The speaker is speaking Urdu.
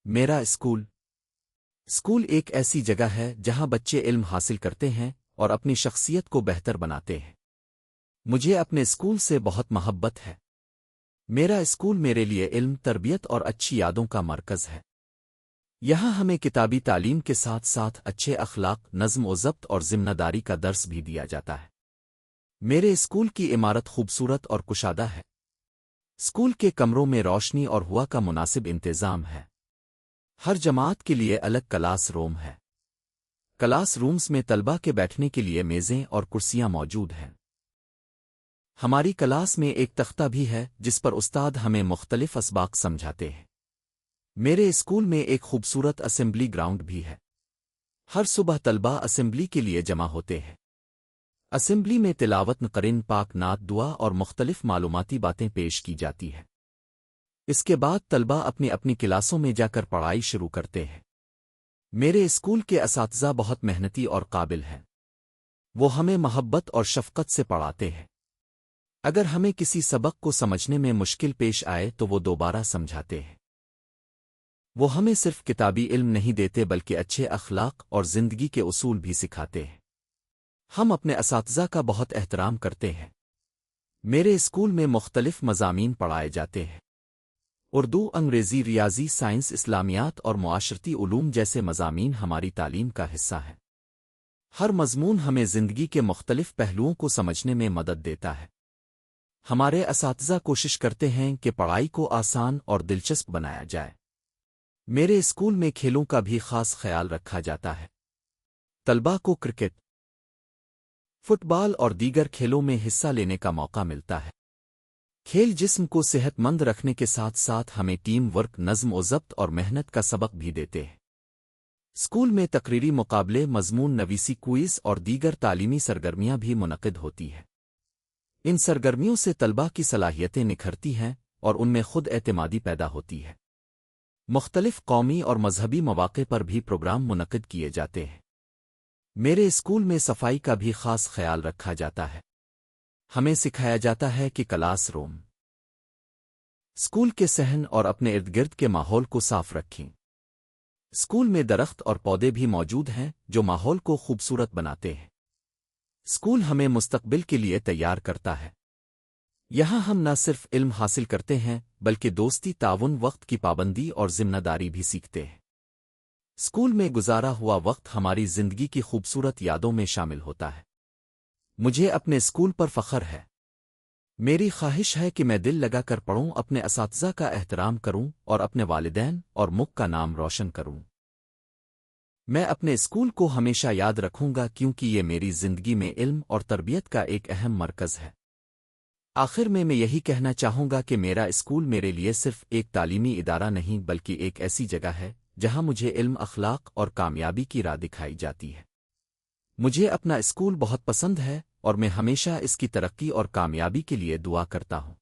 میرا اسکول ایک ایسی جگہ ہے جہاں بچے علم حاصل کرتے ہیں اور اپنی شخصیت کو بہتر بناتے ہیں۔ مجھے اپنے اسکول سے بہت محبت ہے۔ میرا اسکول میرے لیے علم، تربیت اور اچھی یادوں کا مرکز ہے۔ یہاں ہمیں کتابی تعلیم کے ساتھ ساتھ اچھے اخلاق، نظم و ضبط اور ذمہ داری کا درس بھی دیا جاتا ہے۔ میرے اسکول کی عمارت خوبصورت اور کشادہ ہے۔ اسکول کے کمروں میں روشنی اور ہوا کا مناسب انتظام ہے۔ ہر جماعت کے لیے الگ کلاس روم ہے۔ کلاس رومز میں طلبہ کے بیٹھنے کے لیے میزیں اور کرسیاں موجود ہیں۔ ہماری کلاس میں ایک تختہ بھی ہے جس پر استاد ہمیں مختلف اسباق سمجھاتے ہیں۔ میرے اسکول میں ایک خوبصورت اسمبلی گراؤنڈ بھی ہے۔ ہر صبح طلبہ اسمبلی کے لیے جمع ہوتے ہیں۔ اسمبلی میں تلاوت، قرآن پاک، نعت، دعا اور مختلف معلوماتی باتیں پیش کی جاتی ہیں۔ اس کے بعد طلبہ اپنی اپنی کلاسوں میں جا کر پڑھائی شروع کرتے ہیں۔ میرے اسکول کے اساتذہ بہت محنتی اور قابل ہیں۔ وہ ہمیں محبت اور شفقت سے پڑھاتے ہیں۔ اگر ہمیں کسی سبق کو سمجھنے میں مشکل پیش آئے تو وہ دوبارہ سمجھاتے ہیں۔ وہ ہمیں صرف کتابی علم نہیں دیتے بلکہ اچھے اخلاق اور زندگی کے اصول بھی سکھاتے ہیں۔ ہم اپنے اساتذہ کا بہت احترام کرتے ہیں۔ میرے اسکول میں مختلف مضامین پڑھائے جاتے ہیں۔ اردو، انگریزی، ریاضی، سائنس، اسلامیات اور معاشرتی علوم جیسے مضامین ہماری تعلیم کا حصہ ہیں۔ ہر مضمون ہمیں زندگی کے مختلف پہلوؤں کو سمجھنے میں مدد دیتا ہے۔ ہمارے اساتذہ کوشش کرتے ہیں کہ پڑھائی کو آسان اور دلچسپ بنایا جائے۔ میرے اسکول میں کھیلوں کا بھی خاص خیال رکھا جاتا ہے۔ طلبہ کو کرکٹ، فٹ بال اور دیگر کھیلوں میں حصہ لینے کا موقع ملتا ہے۔ کھیل جسم کو صحت مند رکھنے کے ساتھ ساتھ ہمیں ٹیم ورک، نظم و ضبط اور محنت کا سبق بھی دیتے ہیں۔ اسکول میں تقریری مقابلے، مضمون نویسی، کوئز اور دیگر تعلیمی سرگرمیاں بھی منعقد ہوتی ہیں۔ ان سرگرمیوں سے طلبہ کی صلاحیتیں نکھرتی ہیں اور ان میں خود اعتمادی پیدا ہوتی ہے۔ مختلف قومی اور مذہبی مواقع پر بھی پروگرام منعقد کیے جاتے ہیں۔ میرے اسکول میں صفائی کا بھی خاص خیال رکھا جاتا ہے۔ ہمیں سکھایا جاتا ہے کہ کلاس روم، اسکول کے صحن اور اپنے ارد گرد کے ماحول کو صاف رکھیں۔ اسکول میں درخت اور پودے بھی موجود ہیں جو ماحول کو خوبصورت بناتے ہیں۔ اسکول ہمیں مستقبل کے لیے تیار کرتا ہے۔ یہاں ہم نہ صرف علم حاصل کرتے ہیں بلکہ دوستی، تعاون، وقت کی پابندی اور ذمہ داری بھی سیکھتے ہیں۔ اسکول میں گزارا ہوا وقت ہماری زندگی کی خوبصورت یادوں میں شامل ہوتا ہے۔ مجھے اپنے اسکول پر فخر ہے۔ میری خواہش ہے کہ میں دل لگا کر پڑھوں، اپنے اساتذہ کا احترام کروں اور اپنے والدین اور ملک کا نام روشن کروں۔ میں اپنے اسکول کو ہمیشہ یاد رکھوں گا کیونکہ یہ میری زندگی میں علم اور تربیت کا ایک اہم مرکز ہے۔ آخر میں یہی کہنا چاہوں گا کہ میرا اسکول میرے لیے صرف ایک تعلیمی ادارہ نہیں بلکہ ایک ایسی جگہ ہے جہاں مجھے علم، اخلاق اور کامیابی کی راہ دکھائی جاتی ہے۔ مجھے اپنا اسکول بہت پسند ہے اور میں ہمیشہ اس کی ترقی اور کامیابی کے لیے دعا کرتا ہوں۔